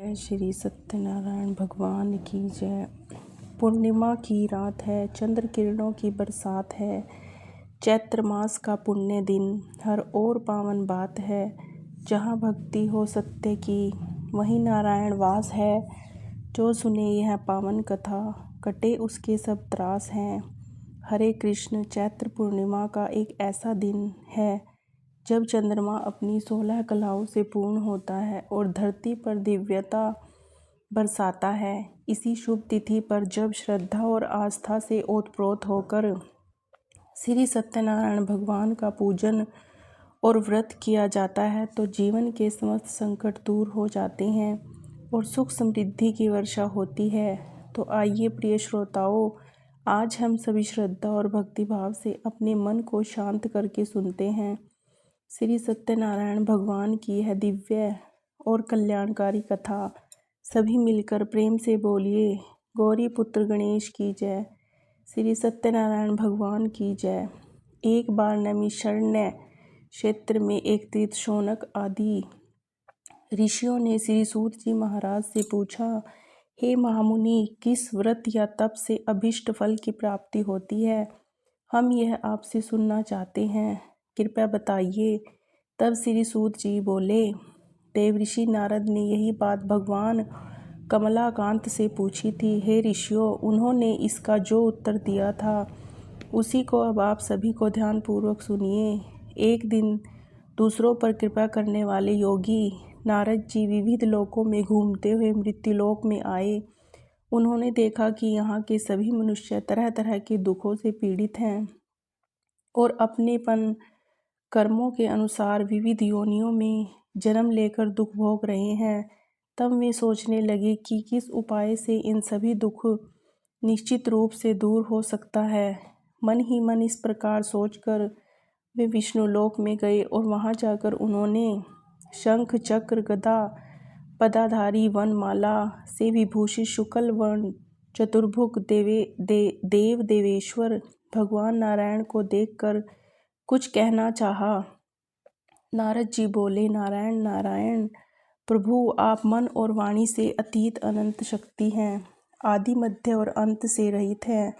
जय श्री सत्यनारायण भगवान की जय। पूर्णिमा की रात है, चंद्र किरणों की बरसात है। चैत्र मास का पुण्य दिन, हर ओर पावन बात है। जहाँ भक्ति हो सत्य की, वहीं नारायण वास है। जो सुने यह पावन कथा, कटे उसके सब त्रास हैं। हरे कृष्ण। चैत्र पूर्णिमा का एक ऐसा दिन है जब चंद्रमा अपनी 16 कलाओं से पूर्ण होता है और धरती पर दिव्यता बरसाता है। इसी शुभ तिथि पर जब श्रद्धा और आस्था से ओतप्रोत होकर श्री सत्यनारायण भगवान का पूजन और व्रत किया जाता है तो जीवन के समस्त संकट दूर हो जाते हैं और सुख समृद्धि की वर्षा होती है। तो आइए प्रिय श्रोताओं, आज हम सभी श्रद्धा और भक्तिभाव से अपने मन को शांत करके सुनते हैं श्री सत्यनारायण भगवान की यह दिव्य और कल्याणकारी कथा। सभी मिलकर प्रेम से बोलिए, गौरी पुत्र गणेश की जय, श्री सत्यनारायण भगवान की जय। एक बार नैमिषारण्य क्षेत्र में एक तीर्थ शौनक आदि ऋषियों ने श्री सूत जी महाराज से पूछा, हे महामुनि, किस व्रत या तप से अभिष्ट फल की प्राप्ति होती है? हम यह आपसे सुनना चाहते हैं, कृपया बताइए। तब श्री सूत जी बोले, देवऋषि नारद ने यही बात भगवान कमलाकांत से पूछी थी। हे ऋषियों, उन्होंने इसका जो उत्तर दिया था उसी को अब आप सभी को ध्यानपूर्वक सुनिए। एक दिन दूसरों पर कृपा करने वाले योगी नारद जी विविध लोकों में घूमते हुए मृत्युलोक में आए। उन्होंने देखा कि यहाँ के सभी मनुष्य तरह तरह के दुखों से पीड़ित हैं और अपनेपन कर्मों के अनुसार विविध योनियों में जन्म लेकर दुख भोग रहे हैं। तब वे सोचने लगे कि किस उपाय से इन सभी दुख निश्चित रूप से दूर हो सकता है। मन ही मन इस प्रकार सोचकर वे विष्णुलोक में गए और वहां जाकर उन्होंने शंख चक्र गदा पदाधारी वनमाला से विभूषित शुक्ल वर्ण चतुर्भुज देव देवेश्वर भगवान नारायण को देखकर कुछ कहना चाहा। नारद जी बोले, नारायण नारायण प्रभु, आप मन और वाणी से अतीत अनंत शक्ति हैं, आदि मध्य और अंत से रहित हैं,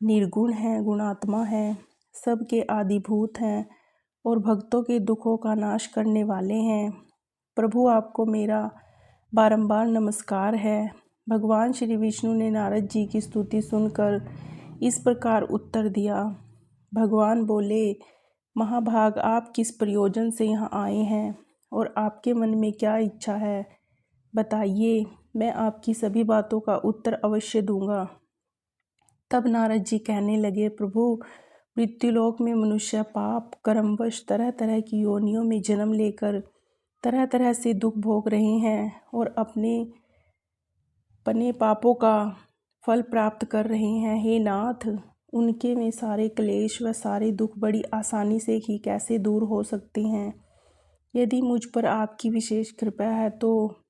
निर्गुण हैं, गुणात्मा हैं, सबके आदिभूत हैं और भक्तों के दुखों का नाश करने वाले हैं। प्रभु, आपको मेरा बारंबार नमस्कार है। भगवान श्री विष्णु ने नारद जी की स्तुति सुनकर इस प्रकार उत्तर दिया। भगवान बोले, महाभाग, आप किस प्रयोजन से यहाँ आए हैं और आपके मन में क्या इच्छा है? बताइए, मैं आपकी सभी बातों का उत्तर अवश्य दूंगा। तब नारद जी कहने लगे, प्रभु, मृत्युलोक में मनुष्य पाप कर्मवश तरह तरह की योनियों में जन्म लेकर तरह तरह से दुख भोग रहे हैं और अपने पापों का फल प्राप्त कर रहे हैं। हे नाथ, उनके में सारे क्लेश व सारे दुख बड़ी आसानी से ही कैसे दूर हो सकते हैं? यदि मुझ पर आपकी विशेष कृपा है तो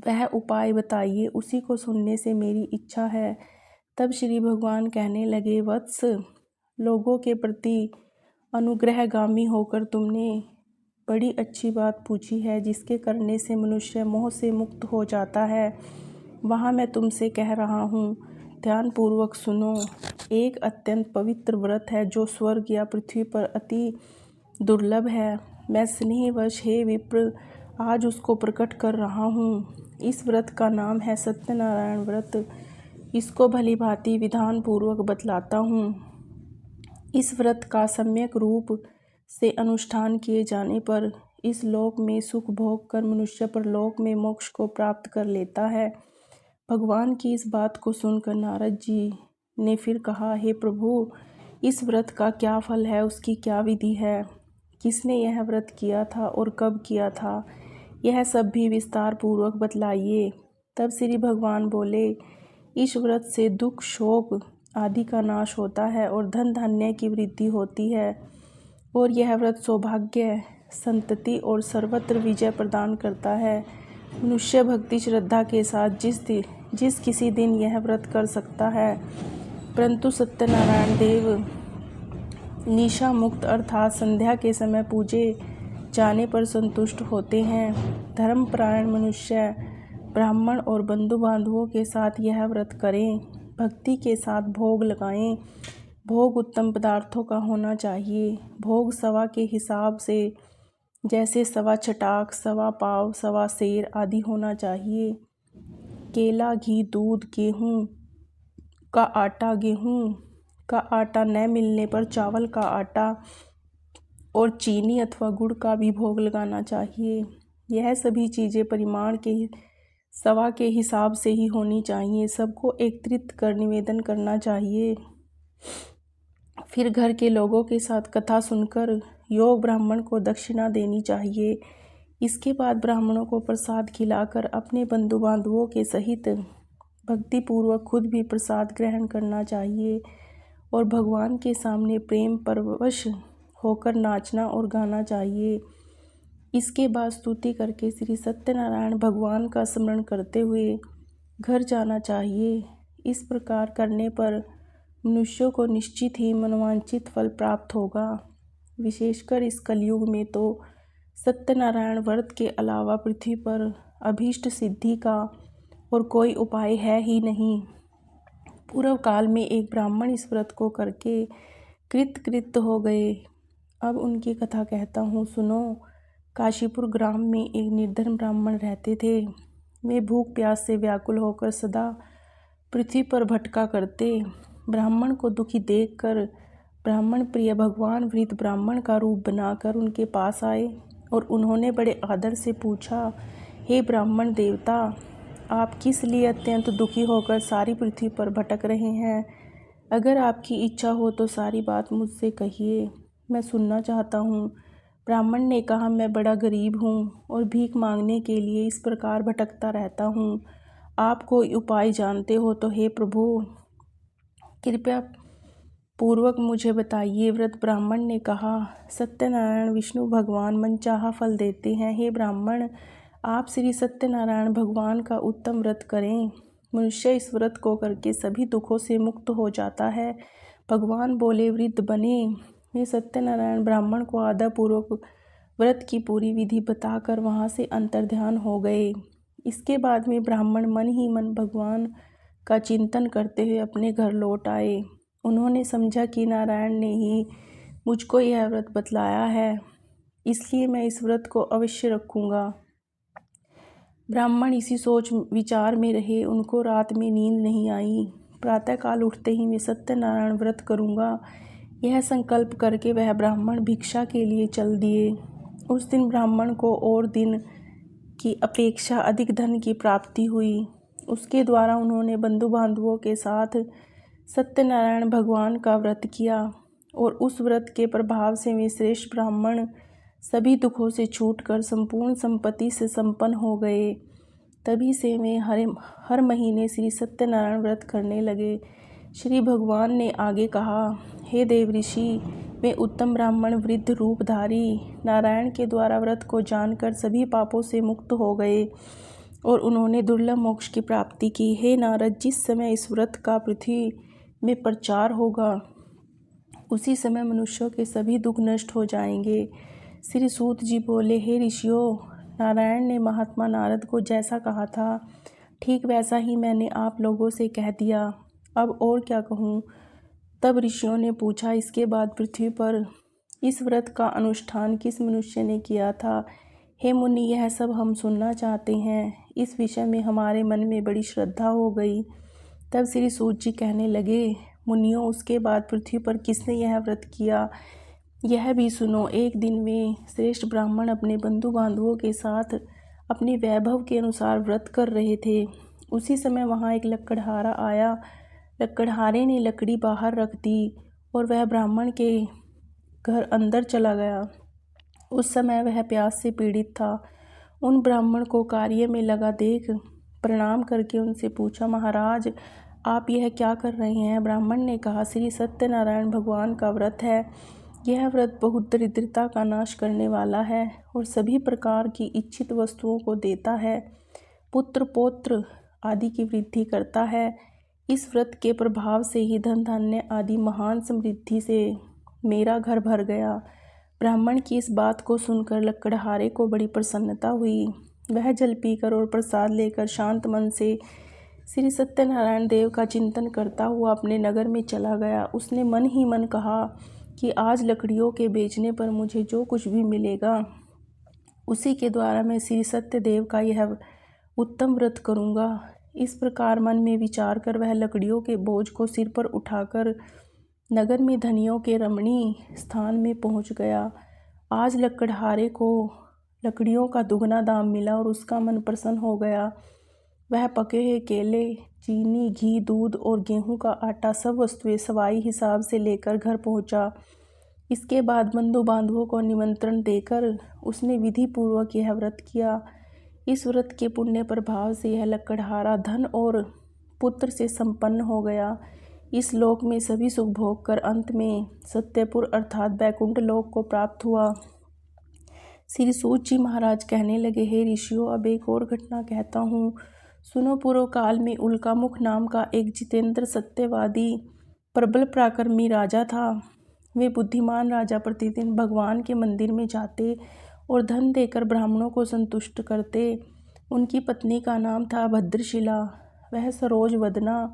वह उपाय बताइए, उसी को सुनने से मेरी इच्छा है। तब श्री भगवान कहने लगे, वत्स, लोगों के प्रति अनुग्रहगामी होकर तुमने बड़ी अच्छी बात पूछी है, जिसके करने से मनुष्य मोह से मुक्त हो जाता है। वहाँ मैं तुमसे कह रहा हूँ, ध्यानपूर्वक सुनो। एक अत्यंत पवित्र व्रत है जो स्वर्ग या पृथ्वी पर अति दुर्लभ है। मैं स्नेहवश, हे विप्र, आज उसको प्रकट कर रहा हूँ। इस व्रत का नाम है सत्यनारायण व्रत। इसको भली भांति विधान पूर्वक बतलाता हूँ। इस व्रत का सम्यक रूप से अनुष्ठान किए जाने पर इस लोक में सुख भोग कर मनुष्य परलोक में मोक्ष को प्राप्त कर लेता है। भगवान की इस बात को सुनकर नारद जी ने फिर कहा, हे प्रभु, इस व्रत का क्या फल है, उसकी क्या विधि है, किसने यह व्रत किया था और कब किया था, यह सब भी विस्तार पूर्वक बतलाइए। तब श्री भगवान बोले, इस व्रत से दुख शोक आदि का नाश होता है और धन धान्य की वृद्धि होती है और यह व्रत सौभाग्य, संतति और सर्वत्र विजय प्रदान करता है। मनुष्य भक्ति श्रद्धा के साथ जिस किसी दिन यह व्रत कर सकता है, परंतु सत्यनारायण देव निशा मुक्त अर्थात संध्या के समय पूजे जाने पर संतुष्ट होते हैं। धर्मपरायण मनुष्य ब्राह्मण और बंधु बांधवों के साथ यह व्रत करें। भक्ति के साथ भोग लगाएं। भोग उत्तम पदार्थों का होना चाहिए। भोग सवा के हिसाब से, जैसे सवा छटाक, सवा पाव, सवा सेर आदि होना चाहिए। केला, घी, दूध, गेहूँ का आटा न मिलने पर चावल का आटा और चीनी अथवा गुड़ का भी भोग लगाना चाहिए। यह सभी चीज़ें परिमाण के सवा के हिसाब से ही होनी चाहिए। सबको एकत्रित कर निवेदन करना चाहिए। फिर घर के लोगों के साथ कथा सुनकर योग ब्राह्मण को दक्षिणा देनी चाहिए। इसके बाद ब्राह्मणों को प्रसाद खिलाकर अपने बंधु बांधवों के सहित भक्तिपूर्वक खुद भी प्रसाद ग्रहण करना चाहिए और भगवान के सामने प्रेम परवश होकर नाचना और गाना चाहिए। इसके बाद स्तुति करके श्री सत्यनारायण भगवान का स्मरण करते हुए घर जाना चाहिए। इस प्रकार करने पर मनुष्यों को निश्चित ही मनोवांछित फल प्राप्त होगा। विशेषकर इस कलयुग में तो सत्यनारायण व्रत के अलावा पृथ्वी पर अभीष्ट सिद्धि का और कोई उपाय है ही नहीं। पूर्व काल में एक ब्राह्मण इस व्रत को करके कृतकृत्य हो गए। अब उनकी कथा कहता हूँ, सुनो। काशीपुर ग्राम में एक निर्धन ब्राह्मण रहते थे। वे भूख प्यास से व्याकुल होकर सदा पृथ्वी पर भटका करते। ब्राह्मण को दुखी देखकर ब्राह्मण प्रिय भगवान वृद्ध ब्राह्मण का रूप बनाकर उनके पास आए और उन्होंने बड़े आदर से पूछा, हे ब्राह्मण देवता, आप किस लिए अत्यंत दुखी होकर सारी पृथ्वी पर भटक रहे हैं? अगर आपकी इच्छा हो तो सारी बात मुझसे कहिए, मैं सुनना चाहता हूँ। ब्राह्मण ने कहा, मैं बड़ा गरीब हूँ और भीख मांगने के लिए इस प्रकार भटकता रहता हूँ। आप कोई उपाय जानते हो तो हे प्रभु कृपया पूर्वक मुझे बताइए। वृद्ध ब्राह्मण ने कहा, सत्यनारायण विष्णु भगवान मनचाहा फल देते हैं। हे ब्राह्मण, आप श्री सत्यनारायण भगवान का उत्तम व्रत करें। मनुष्य इस व्रत को करके सभी दुखों से मुक्त हो जाता है। भगवान बोले, वृद्ध बने। वे सत्यनारायण ब्राह्मण को आदरपूर्वक व्रत की पूरी विधि बताकर वहाँ से अंतर्ध्यान हो गए। इसके बाद में ब्राह्मण मन ही मन भगवान का चिंतन करते हुए अपने घर लौट आए। उन्होंने समझा कि नारायण ने ही मुझको यह व्रत बतलाया है, इसलिए मैं इस व्रत को अवश्य रखूँगा। ब्राह्मण इसी सोच विचार में रहे। उनको रात में नींद नहीं आई। प्रातःकाल उठते ही मैं सत्यनारायण व्रत करूँगा, यह संकल्प करके वह ब्राह्मण भिक्षा के लिए चल दिए। उस दिन ब्राह्मण को और दिन की अपेक्षा अधिक धन की प्राप्ति हुई। उसके द्वारा उन्होंने बंधु बांधवों के साथ सत्यनारायण भगवान का व्रत किया और उस व्रत के प्रभाव से वे श्रेष्ठ ब्राह्मण सभी दुखों से छूटकर संपूर्ण संपत्ति से संपन्न हो गए। तभी से वे हर महीने श्री सत्यनारायण व्रत करने लगे। श्री भगवान ने आगे कहा, हे देव ऋषि, वे उत्तम ब्राह्मण वृद्ध रूपधारी नारायण के द्वारा व्रत को जानकर सभी पापों से मुक्त हो गए और उन्होंने दुर्लभ मोक्ष की प्राप्ति की। हे नारद, जिस समय इस व्रत का पृथ्वी में प्रचार होगा उसी समय मनुष्यों के सभी दुख नष्ट हो जाएंगे। श्री सूत जी बोले, हे ऋषियों, नारायण ने महात्मा नारद को जैसा कहा था ठीक वैसा ही मैंने आप लोगों से कह दिया। अब और क्या कहूँ। तब ऋषियों ने पूछा, इसके बाद पृथ्वी पर इस व्रत का अनुष्ठान किस मनुष्य ने किया था? हे मुनि, यह सब हम सुनना चाहते हैं। इस विषय में हमारे मन में बड़ी श्रद्धा हो गई। तब श्री सूत जी कहने लगे, मुनियों, उसके बाद पृथ्वी पर किसने यह व्रत किया, यह भी सुनो। एक दिन वे श्रेष्ठ ब्राह्मण अपने बंधु बांधवों के साथ अपने वैभव के अनुसार व्रत कर रहे थे। उसी समय वहाँ एक लकड़हारा आया। लकड़हारे ने लकड़ी बाहर रख दी और वह ब्राह्मण के घर अंदर चला गया। उस समय वह प्यास से पीड़ित था। उन ब्राह्मण को कार्य में लगा देख प्रणाम करके उनसे पूछा, महाराज, आप यह क्या कर रहे हैं? ब्राह्मण ने कहा, श्री सत्यनारायण भगवान का व्रत है। यह व्रत बहुत दरिद्रता का नाश करने वाला है और सभी प्रकार की इच्छित वस्तुओं को देता है, पुत्र पौत्र आदि की वृद्धि करता है। इस व्रत के प्रभाव से ही धन धान्य आदि महान समृद्धि से मेरा घर भर गया। ब्राह्मण की इस बात को सुनकर लकड़हारे को बड़ी प्रसन्नता हुई। वह जल पीकर और प्रसाद लेकर शांत मन से श्री सत्यनारायण देव का चिंतन करता हुआ अपने नगर में चला गया। उसने मन ही मन कहा कि आज लकड़ियों के बेचने पर मुझे जो कुछ भी मिलेगा उसी के द्वारा मैं श्री सत्यदेव का यह उत्तम व्रत करूँगा। इस प्रकार मन में विचार कर वह लकड़ियों के बोझ को सिर पर उठाकर नगर में धनियों के रमणीय स्थान में पहुँच गया। आज लकड़हारे को लकड़ियों का दुगना दाम मिला और उसका मन प्रसन्न हो गया। वह पके हुए केले, चीनी, घी, दूध और गेहूं का आटा सब वस्तुएं सवाई हिसाब से लेकर घर पहुंचा। इसके बाद बंधु बांधवों को निमंत्रण देकर उसने विधि पूर्वक यह व्रत किया। इस व्रत के पुण्य प्रभाव से यह लकड़हारा धन और पुत्र से संपन्न हो गया। इस लोक में सभी सुख भोग कर अंत में सत्यपुर अर्थात बैकुंठ लोक को प्राप्त हुआ। श्री सूत जी महाराज कहने लगे, हे ऋषियों, अब एक और घटना कहता हूँ, सुनो। पूर्व काल में उल्कामुख नाम का एक जितेंद्र सत्यवादी प्रबल पराक्रमी राजा था। वे बुद्धिमान राजा प्रतिदिन भगवान के मंदिर में जाते और धन देकर ब्राह्मणों को संतुष्ट करते। उनकी पत्नी का नाम था भद्रशिला। वह सरोज वदना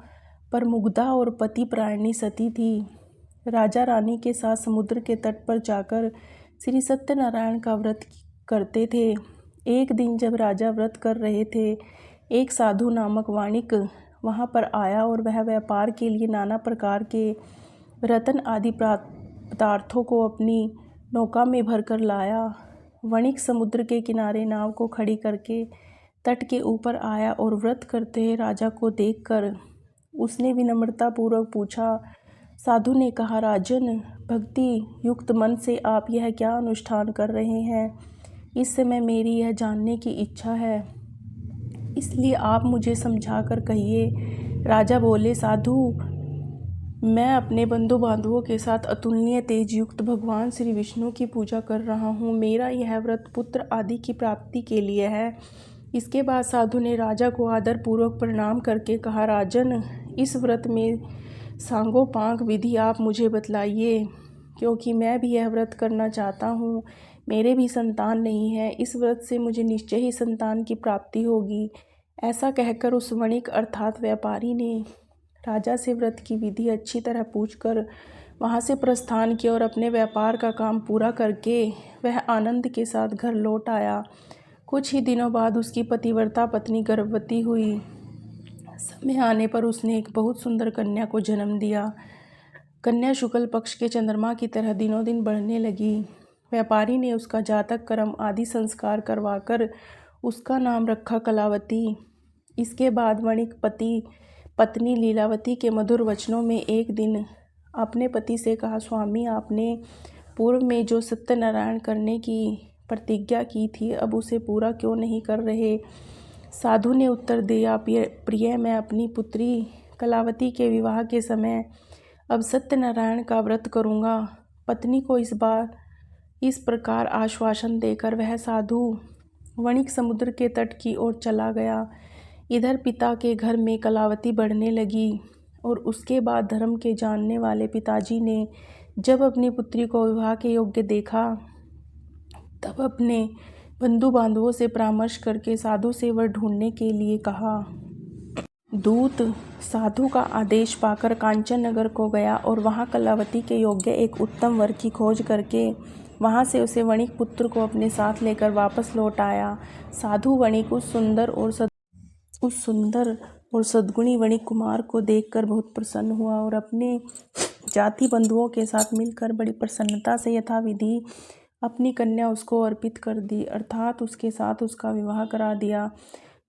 पर मुग्धा और पतिपरायणी सती थी। राजा रानी के साथ समुद्र के तट पर जाकर श्री सत्यनारायण का व्रत करते थे। एक दिन जब राजा व्रत कर रहे थे, एक साधु नामक वाणिक वहां पर आया और वह व्यापार के लिए नाना प्रकार के रत्न आदि पदार्थों को अपनी नौका में भरकर लाया। वणिक समुद्र के किनारे नाव को खड़ी करके तट के ऊपर आया और व्रत करते हुए राजा को देखकर उसने विनम्रता पूर्वक पूछा। साधु ने कहा, राजन, भक्ति युक्त मन से आप यह क्या अनुष्ठान कर रहे हैं? इस समय मेरी यह जानने की इच्छा है, इसलिए आप मुझे समझा कर कहिए। राजा बोले, साधु, मैं अपने बंधु बांधवों के साथ अतुलनीय तेज युक्त भगवान श्री विष्णु की पूजा कर रहा हूँ। मेरा यह व्रत पुत्र आदि की प्राप्ति के लिए है। इसके बाद साधु ने राजा को आदर पूर्वक प्रणाम करके कहा, राजन, इस व्रत में सांगोपांग विधि आप मुझे बतलाइए, क्योंकि मैं भी यह व्रत करना चाहता हूँ। मेरे भी संतान नहीं है। इस व्रत से मुझे निश्चय ही संतान की प्राप्ति होगी। ऐसा कहकर उस वणिक अर्थात व्यापारी ने राजा से व्रत की विधि अच्छी तरह पूछकर वहाँ से प्रस्थान किया और अपने व्यापार का काम पूरा करके वह आनंद के साथ घर लौट आया। कुछ ही दिनों बाद उसकी पतिव्रता पत्नी गर्भवती हुई। समय आने पर उसने एक बहुत सुंदर कन्या को जन्म दिया। कन्या शुक्ल पक्ष के चंद्रमा की तरह दिनों दिन बढ़ने लगी। व्यापारी ने उसका जातक कर्म आदि संस्कार करवाकर उसका नाम रखा कलावती। इसके बाद वणिक पत्नी लीलावती के मधुर वचनों में एक दिन अपने पति से कहा, स्वामी, आपने पूर्व में जो सत्यनारायण करने की प्रतिज्ञा की थी, अब उसे पूरा क्यों नहीं कर रहे? साधु ने उत्तर दिया, प्रिय, मैं अपनी पुत्री कलावती के विवाह के समय अब सत्यनारायण का व्रत करूँगा। पत्नी को इस बार इस प्रकार आश्वासन देकर वह साधु वणिक समुद्र के तट की ओर चला गया। इधर पिता के घर में कलावती बढ़ने लगी और उसके बाद धर्म के जानने वाले पिताजी ने जब अपनी पुत्री को विवाह के योग्य देखा, तब अपने बंधु बांधवों से परामर्श करके साधु से वर ढूंढने के लिए कहा। दूत साधु का आदेश पाकर कांचन नगर को गया और वहां कलावती के योग्य एक उत्तम वर की खोज करके वहां से उसे वणिक पुत्र को अपने साथ लेकर वापस लौट आया। साधु वणिक उस सुंदर और सद्गुणी वणिक कुमार को देखकर बहुत प्रसन्न हुआ और अपने जाति बंधुओं के साथ मिलकर बड़ी प्रसन्नता से यथाविधि अपनी कन्या उसको अर्पित कर दी, अर्थात उसके साथ उसका विवाह करा दिया।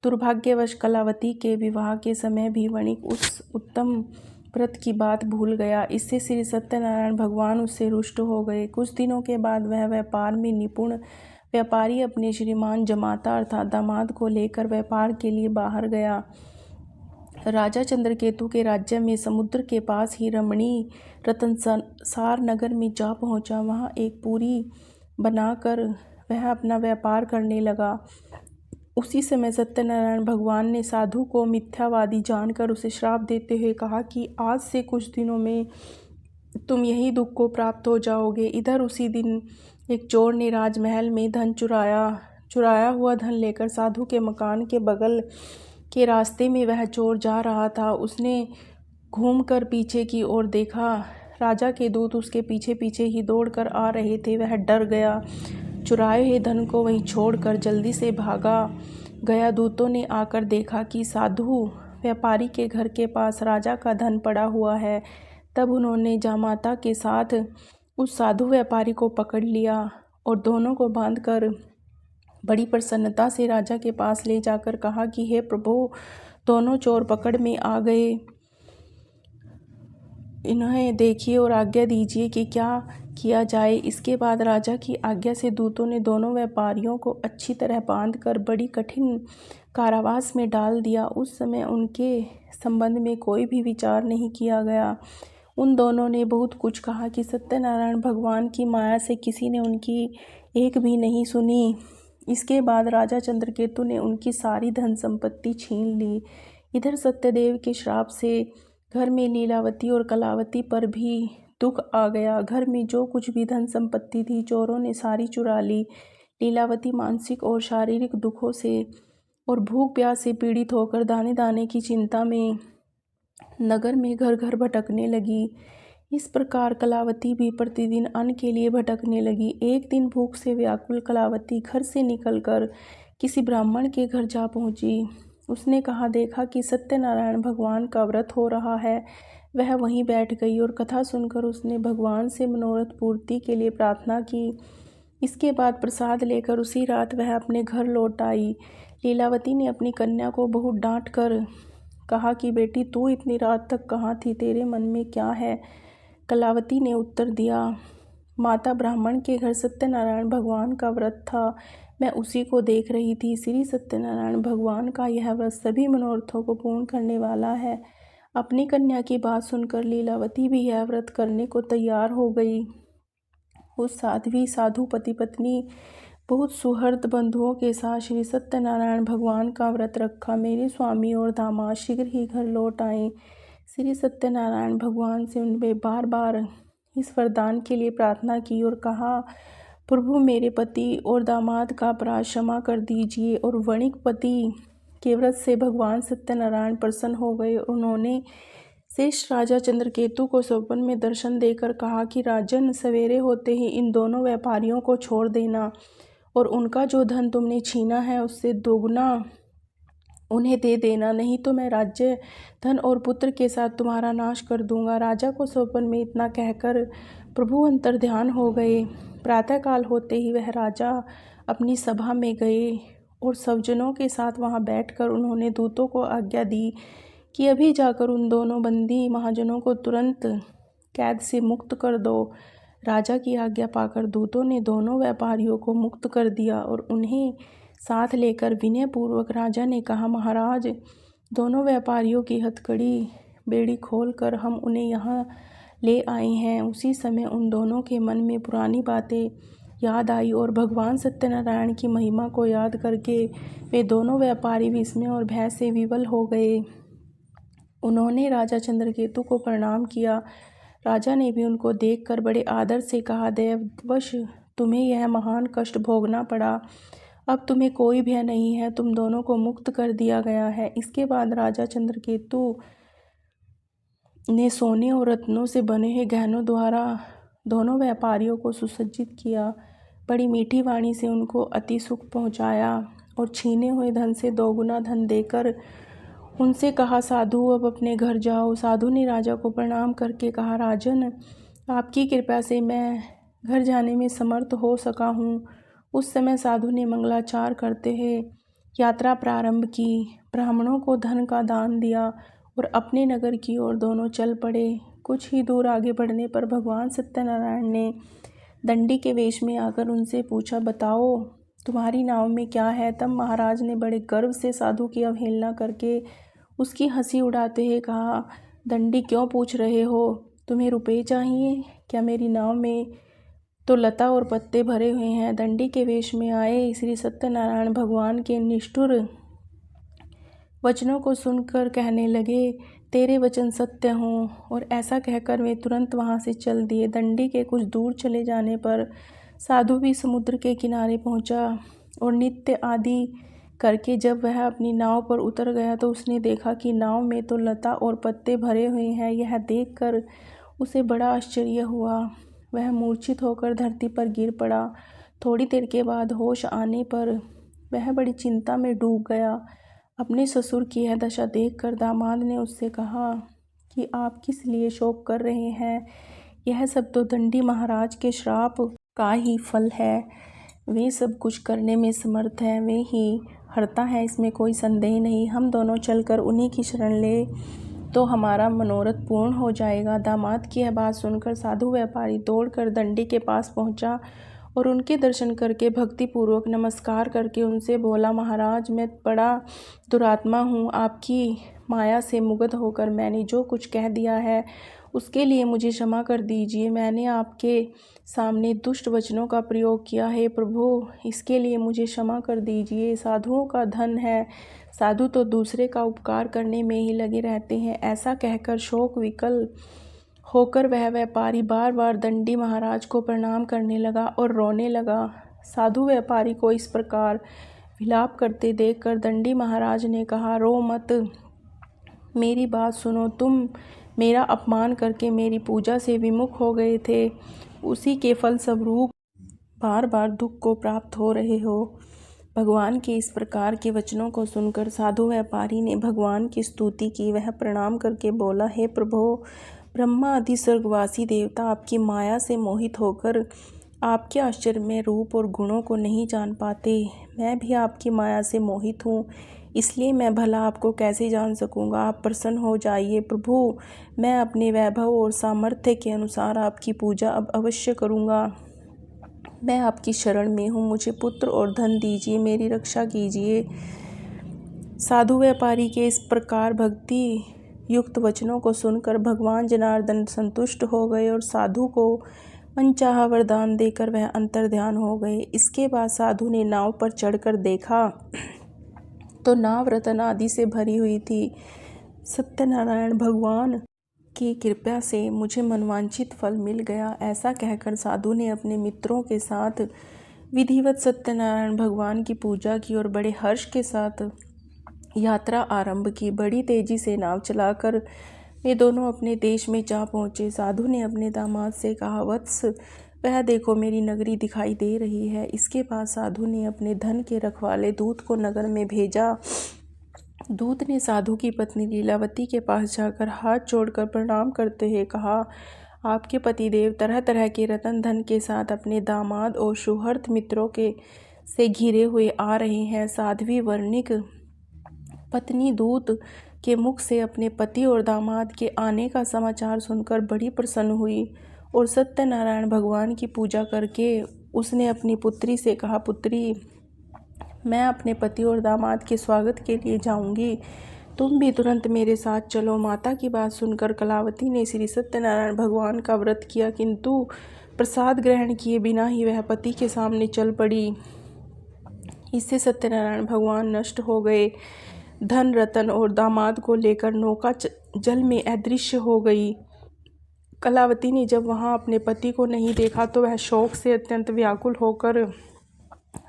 दुर्भाग्यवश कलावती के विवाह के समय भी वणिक उस उत्तम व्रत की बात भूल गया। इससे श्री सत्यनारायण भगवान उससे रुष्ट हो गए। कुछ दिनों के बाद वह व्यापार में निपुण व्यापारी अपने श्रीमान जमाता अर्थात दामाद को लेकर व्यापार के लिए बाहर गया। राजा चंद्रकेतु के राज्य में समुद्र के पास ही रमणीय रतनसार नगर में जा पहुंचा। वहां एक पुरी बनाकर वह अपना व्यापार करने लगा। उसी समय सत्यनारायण भगवान ने साधु को मिथ्यावादी जानकर उसे श्राप देते हुए कहा कि आज से कुछ दिनों में तुम यही दुख को प्राप्त हो जाओगे। इधर उसी दिन एक चोर ने राजमहल में धन चुराया हुआ धन लेकर साधु के मकान के बगल के रास्ते में वह चोर जा रहा था। उसने घूमकर पीछे की ओर देखा, राजा के दूत उसके पीछे पीछे ही दौड़कर आ रहे थे। वह डर गया, चुराए हुए धन को वहीं छोड़कर जल्दी से भागा गया। दूतों ने आकर देखा कि साधु व्यापारी के घर के पास राजा का धन पड़ा हुआ है। तब उन्होंने जामाता के साथ उस साधु व्यापारी को पकड़ लिया और दोनों को बांधकर बड़ी प्रसन्नता से राजा के पास ले जाकर कहा कि हे प्रभु, दोनों चोर पकड़ में आ गए, इन्हें देखिए और आज्ञा दीजिए कि क्या किया जाए। इसके बाद राजा की आज्ञा से दूतों ने दोनों व्यापारियों को अच्छी तरह बांधकर बड़ी कठिन कारावास में डाल दिया। उस समय उनके संबंध में कोई भी विचार नहीं किया गया। उन दोनों ने बहुत कुछ कहा कि सत्यनारायण भगवान की माया से किसी ने उनकी एक भी नहीं सुनी। इसके बाद राजा चंद्रकेतु ने उनकी सारी धन संपत्ति छीन ली। इधर सत्यदेव के श्राप से घर में लीलावती और कलावती पर भी दुख आ गया। घर में जो कुछ भी धन संपत्ति थी चोरों ने सारी चुरा ली। लीलावती मानसिक और शारीरिक दुखों से और भूख प्यास से पीड़ित होकर दाने दाने की चिंता में नगर में घर घर भटकने लगी। इस प्रकार कलावती भी प्रतिदिन अन्न के लिए भटकने लगी। एक दिन भूख से व्याकुल कलावती घर से निकलकर किसी ब्राह्मण के घर जा पहुंची। उसने कहा, देखा कि सत्यनारायण भगवान का व्रत हो रहा है। वह वहीं बैठ गई और कथा सुनकर उसने भगवान से मनोरथ पूर्ति के लिए प्रार्थना की। इसके बाद प्रसाद लेकर उसी रात वह अपने घर लौट आई। लीलावती ने अपनी कन्या को बहुत डांट कर कहा कि बेटी, तू इतनी रात तक कहाँ थी, तेरे मन में क्या है? कलावती ने उत्तर दिया, माता, ब्राह्मण के घर सत्यनारायण भगवान का व्रत था, मैं उसी को देख रही थी। श्री सत्यनारायण भगवान का यह व्रत सभी मनोरथों को पूर्ण करने वाला है। अपनी कन्या की बात सुनकर लीलावती भी यह व्रत करने को तैयार हो गई। उस साध्वी साधु पति पत्नी बहुत सुहृद बंधुओं के साथ श्री सत्यनारायण भगवान का व्रत रखा। मेरे स्वामी और दामाद शीघ्र ही घर लौट आए। श्री सत्यनारायण भगवान से उनमें बार बार इस वरदान के लिए प्रार्थना की और कहा, प्रभु, मेरे पति और दामाद का अपराध क्षमा कर दीजिए। और वणिक पति के व्रत से भगवान सत्यनारायण प्रसन्न हो गए। उन्होंने शेष राजा चंद्रकेतु को स्वप्न में दर्शन देकर कहा कि राजन, सवेरे होते ही इन दोनों व्यापारियों को छोड़ देना और उनका जो धन तुमने छीना है उससे दोगुना उन्हें दे देना, नहीं तो मैं राज्य, धन और पुत्र के साथ तुम्हारा नाश कर दूंगा। राजा को स्वप्न में इतना कहकर प्रभु अंतर्ध्यान हो गए। प्रातःकाल होते ही वह राजा अपनी सभा में गए और सज्जनों के साथ वहां बैठकर उन्होंने दूतों को आज्ञा दी कि अभी जाकर उन दोनों बंदी महाजनों को तुरंत कैद से मुक्त कर दो। राजा की आज्ञा पाकर दूतों ने दोनों व्यापारियों को मुक्त कर दिया और उन्हें साथ लेकर विनय पूर्वक राजा ने कहा, महाराज, दोनों व्यापारियों की हथकड़ी बेड़ी खोलकर हम उन्हें यहाँ ले आए हैं। उसी समय उन दोनों के मन में पुरानी बातें याद आई और भगवान सत्यनारायण की महिमा को याद करके वे दोनों व्यापारी विस्मय और भय से विवल हो गए। उन्होंने राजा चंद्रकेतु को प्रणाम किया। राजा ने भी उनको देखकर बड़े आदर से कहा, दैववश तुम्हें यह महान कष्ट भोगना पड़ा, अब तुम्हें कोई भय नहीं है, तुम दोनों को मुक्त कर दिया गया है। इसके बाद राजा चंद्रकेतु ने सोने और रत्नों से बने हुए गहनों द्वारा दोनों व्यापारियों को सुसज्जित किया, बड़ी मीठी वाणी से उनको अति सुख पहुंचाया और छीने हुए धन से दोगुना धन देकर उनसे कहा, साधु, अब अपने घर जाओ। साधु ने राजा को प्रणाम करके कहा, राजन, आपकी कृपा से मैं घर जाने में समर्थ हो सका हूँ। उस समय साधु ने मंगलाचार करते हुए यात्रा प्रारंभ की, ब्राह्मणों को धन का दान दिया और अपने नगर की ओर दोनों चल पड़े। कुछ ही दूर आगे बढ़ने पर भगवान सत्यनारायण ने दंडी के वेश में आकर उनसे पूछा, बताओ तुम्हारी नाव में क्या है? तब महाराज ने बड़े गर्व से साधु की अवहेलना करके उसकी हंसी उड़ाते हुए कहा, दंडी, क्यों पूछ रहे हो? तुम्हें रुपए चाहिए क्या? मेरी नाव में तो लता और पत्ते भरे हुए हैं। दंडी के वेश में आए श्री सत्यनारायण भगवान के निष्ठुर वचनों को सुनकर कहने लगे, तेरे वचन सत्य हों। और ऐसा कहकर वे तुरंत वहां से चल दिए। दंडी के कुछ दूर चले जाने पर साधु भी समुद्र के किनारे पहुंचा और नित्य आदि करके जब वह अपनी नाव पर उतर गया तो उसने देखा कि नाव में तो लता और पत्ते भरे हुए हैं। यह देखकर उसे बड़ा आश्चर्य हुआ। वह मूर्छित होकर धरती पर गिर पड़ा। थोड़ी देर के बाद होश आने पर वह बड़ी चिंता में डूब गया। अपने ससुर की यह दशा देखकर दामाद ने उससे कहा कि आप किस लिए शोक कर रहे हैं? यह सब तो दंडी महाराज के श्राप का ही फल है। वे सब कुछ करने में समर्थ हैं, वे ही हरता है, इसमें कोई संदेह नहीं। हम दोनों चलकर उन्हीं की शरण ले तो हमारा मनोरथ पूर्ण हो जाएगा। दामाद की यह बात सुनकर साधु व्यापारी दौड़कर दंडी के पास पहुंचा और उनके दर्शन करके भक्तिपूर्वक नमस्कार करके उनसे बोला, महाराज, मैं बड़ा दुरात्मा हूँ। आपकी माया से मुग्ध होकर मैंने जो कुछ कह दिया है उसके लिए मुझे क्षमा कर दीजिए। मैंने आपके सामने दुष्ट वचनों का प्रयोग किया है प्रभु, इसके लिए मुझे क्षमा कर दीजिए। साधुओं का धन है, साधु तो दूसरे का उपकार करने में ही लगे रहते हैं। ऐसा कहकर शोक विकल होकर वह व्यापारी बार बार दंडी महाराज को प्रणाम करने लगा और रोने लगा। साधु व्यापारी को इस प्रकार विलाप करते देखकर दंडी महाराज ने कहा, रो मत, मेरी बात सुनो। तुम मेरा अपमान करके मेरी पूजा से विमुख हो गए थे, उसी के फलस्वरूप बार बार दुख को प्राप्त हो रहे हो। भगवान के इस प्रकार के वचनों को सुनकर साधु व्यापारी ने भगवान की स्तुति की। वह प्रणाम करके बोला, हे प्रभु, ब्रह्मा आदि स्वर्गवासी देवता आपकी माया से मोहित होकर आपके आश्चर्यमय रूप और गुणों को नहीं जान पाते। मैं भी आपकी माया से मोहित हूँ, इसलिए मैं भला आपको कैसे जान सकूँगा। आप प्रसन्न हो जाइए प्रभु, मैं अपने वैभव और सामर्थ्य के अनुसार आपकी पूजा अब अवश्य करूँगा। मैं आपकी शरण में हूँ, मुझे पुत्र और धन दीजिए, मेरी रक्षा कीजिए। साधु व्यापारी के इस प्रकार भक्ति युक्त वचनों को सुनकर भगवान जनार्दन संतुष्ट हो गए और साधु को मनचाहा वरदान देकर वह अंतर्ध्यान हो गए। इसके बाद साधु ने नाव पर चढ़कर देखा तो नाव रतन आदि से भरी हुई थी। सत्यनारायण भगवान की कृपा से मुझे मनवांछित फल मिल गया। ऐसा कहकर साधु ने अपने मित्रों के साथ विधिवत सत्यनारायण भगवान की पूजा की और बड़े हर्ष के साथ यात्रा आरंभ की। बड़ी तेजी से नाव चलाकर वे दोनों अपने देश में जा पहुँचे। साधु ने अपने दामाद से कहा, वत्स, वह देखो मेरी नगरी दिखाई दे रही है। इसके बाद साधु ने अपने धन के रखवाले दूत को नगर में भेजा। दूत ने साधु की पत्नी लीलावती के पास जाकर हाथ जोड़कर प्रणाम करते हुए कहा, आपके पतिदेव तरह तरह के रतन धन के साथ अपने दामाद और सुहृद मित्रों के से घिरे हुए आ रहे हैं। साध्वी वर्णिक पत्नी दूत के मुख से अपने पति और दामाद के आने का समाचार सुनकर बड़ी प्रसन्न हुई और सत्यनारायण भगवान की पूजा करके उसने अपनी पुत्री से कहा, पुत्री, मैं अपने पति और दामाद के स्वागत के लिए जाऊंगी, तुम भी तुरंत मेरे साथ चलो। माता की बात सुनकर कलावती ने श्री सत्यनारायण भगवान का व्रत किया, किंतु प्रसाद ग्रहण किए बिना ही वह पति के सामने चल पड़ी। इससे सत्यनारायण भगवान नष्ट हो गए। धन, रतन और दामाद को लेकर नौका जल में अदृश्य हो गई। कलावती ने जब वहां अपने पति को नहीं देखा तो वह शोक से अत्यंत व्याकुल होकर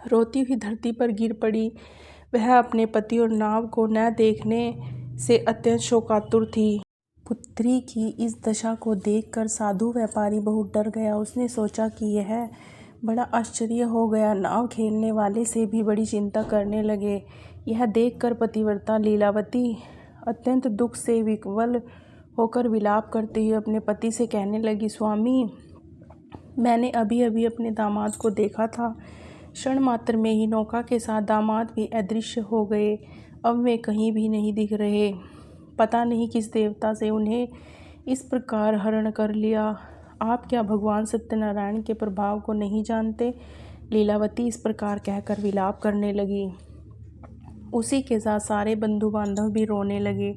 रोती हुई धरती पर गिर पड़ी। वह अपने पति और नाव को न देखने से अत्यंत शोकातुर थी। पुत्री की इस दशा को देखकर साधु व्यापारी बहुत डर गया। उसने सोचा कि यह बड़ा आश्चर्य हो गया। नाव खेलने वाले से भी बड़ी चिंता करने लगे। यह देखकर पतिव्रता लीलावती अत्यंत दुख से विकल होकर विलाप करते हुए अपने पति से कहने लगी, स्वामी, मैंने अभी अभी अपने दामाद को देखा था। क्षण मात्र में ही नौका के साथ दामाद भी अदृश्य हो गए। अब वे कहीं भी नहीं दिख रहे। पता नहीं किस देवता से उन्हें इस प्रकार हरण कर लिया। आप क्या भगवान सत्यनारायण के प्रभाव को नहीं जानते? लीलावती इस प्रकार कहकर विलाप करने लगी। उसी के साथ सारे बंधु बांधव भी रोने लगे।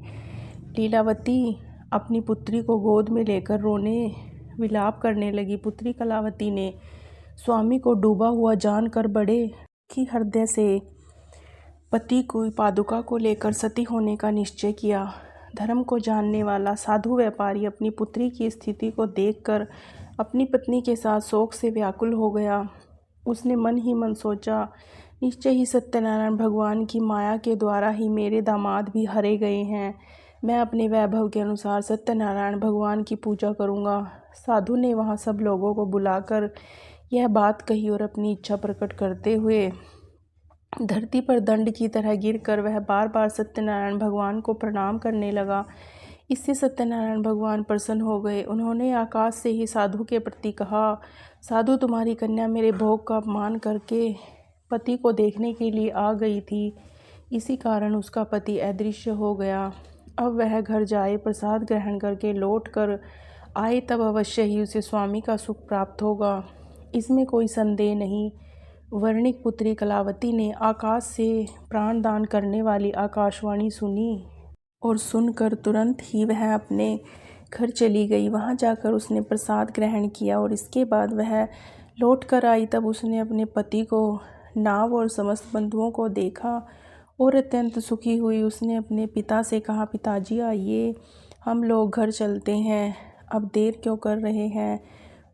लीलावती अपनी पुत्री को गोद में लेकर रोने विलाप करने लगी। पुत्री कलावती ने स्वामी को डूबा हुआ जानकर बड़े की हृदय से पति को पादुका को लेकर सती होने का निश्चय किया। धर्म को जानने वाला साधु व्यापारी अपनी पुत्री की स्थिति को देखकर अपनी पत्नी के साथ शोक से व्याकुल हो गया। उसने मन ही मन सोचा, निश्चय ही सत्यनारायण भगवान की माया के द्वारा ही मेरे दामाद भी हरे गए हैं। मैं अपने वैभव के अनुसार सत्यनारायण भगवान की पूजा करूँगा। साधु ने वहाँ सब लोगों को बुलाकर यह बात कही और अपनी इच्छा प्रकट करते हुए धरती पर दंड की तरह गिरकर वह बार बार सत्यनारायण भगवान को प्रणाम करने लगा। इससे सत्यनारायण भगवान प्रसन्न हो गए। उन्होंने आकाश से ही साधु के प्रति कहा, साधु, तुम्हारी कन्या मेरे भोग का अपमान करके पति को देखने के लिए आ गई थी, इसी कारण उसका पति अदृश्य हो गया। अब वह घर जाए, प्रसाद ग्रहण करके लौट कर आए, तब अवश्य ही उसे स्वामी का सुख प्राप्त होगा, इसमें कोई संदेह नहीं। वर्णिक पुत्री कलावती ने आकाश से प्राण दान करने वाली आकाशवाणी सुनी और सुनकर तुरंत ही वह अपने घर चली गई। वहां जाकर उसने प्रसाद ग्रहण किया और इसके बाद वह लौट कर आई। तब उसने अपने पति को, नाव और समस्त बंधुओं को देखा और अत्यंत सुखी हुई। उसने अपने पिता से कहा, पिताजी आइए, हम लोग घर चलते हैं, अब देर क्यों कर रहे हैं।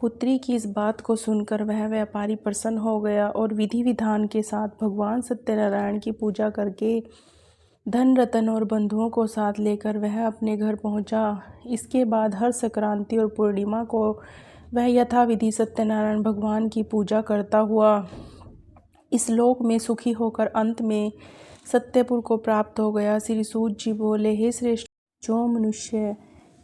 पुत्री की इस बात को सुनकर वह व्यापारी प्रसन्न हो गया और विधि विधान के साथ भगवान सत्यनारायण की पूजा करके धन रतन और बंधुओं को साथ लेकर वह अपने घर पहुंचा। इसके बाद हर संक्रांति और पूर्णिमा को वह यथाविधि सत्यनारायण भगवान की पूजा करता हुआ इस लोक में सुखी होकर अंत में सत्यपुर को प्राप्त हो गया। श्री सूत जी बोले, हे श्रेष्ठ, जो मनुष्य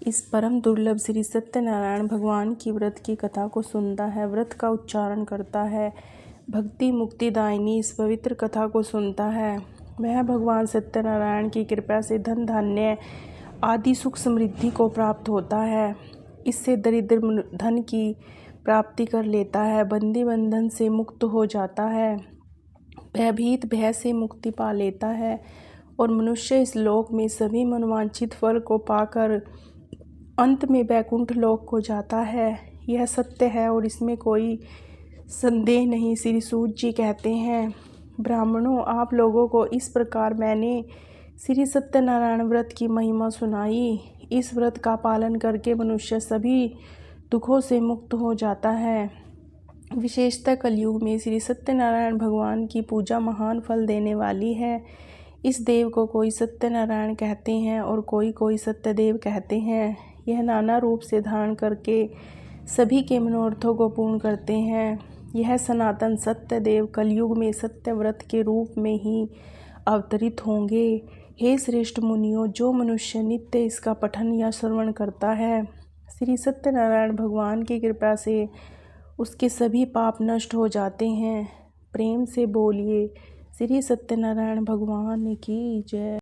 इस परम दुर्लभ श्री सत्यनारायण भगवान की व्रत की कथा को सुनता है, व्रत का उच्चारण करता है, भक्ति मुक्तिदायिनी इस पवित्र कथा को सुनता है, वह भगवान सत्यनारायण की कृपा से धन धान्य आदि सुख समृद्धि को प्राप्त होता है। इससे दरिद्र धन की प्राप्ति कर लेता है, बंदी बंधन से मुक्त हो जाता है, भयभीत भय से मुक्ति पा लेता है और मनुष्य इस लोक में सभी मनोवांछित फल को पाकर अंत में वैकुंठ लोक को जाता है। यह सत्य है और इसमें कोई संदेह नहीं। श्री सूत जी कहते हैं, ब्राह्मणों, आप लोगों को इस प्रकार मैंने श्री सत्यनारायण व्रत की महिमा सुनाई। इस व्रत का पालन करके मनुष्य सभी दुखों से मुक्त हो जाता है। विशेषतः कलयुग में श्री सत्यनारायण भगवान की पूजा महान फल देने वाली है। इस देव को कोई सत्यनारायण कहते हैं और कोई सत्यदेव कहते हैं। यह नाना रूप से धारण करके सभी के मनोरथों को पूर्ण करते हैं। यह सनातन सत्य देव कलयुग में सत्य व्रत के रूप में ही अवतरित होंगे। हे श्रेष्ठ मुनियों, जो मनुष्य नित्य इसका पठन या श्रवण करता है, श्री सत्यनारायण भगवान की कृपा से उसके सभी पाप नष्ट हो जाते हैं। प्रेम से बोलिए, श्री सत्यनारायण भगवान की जय।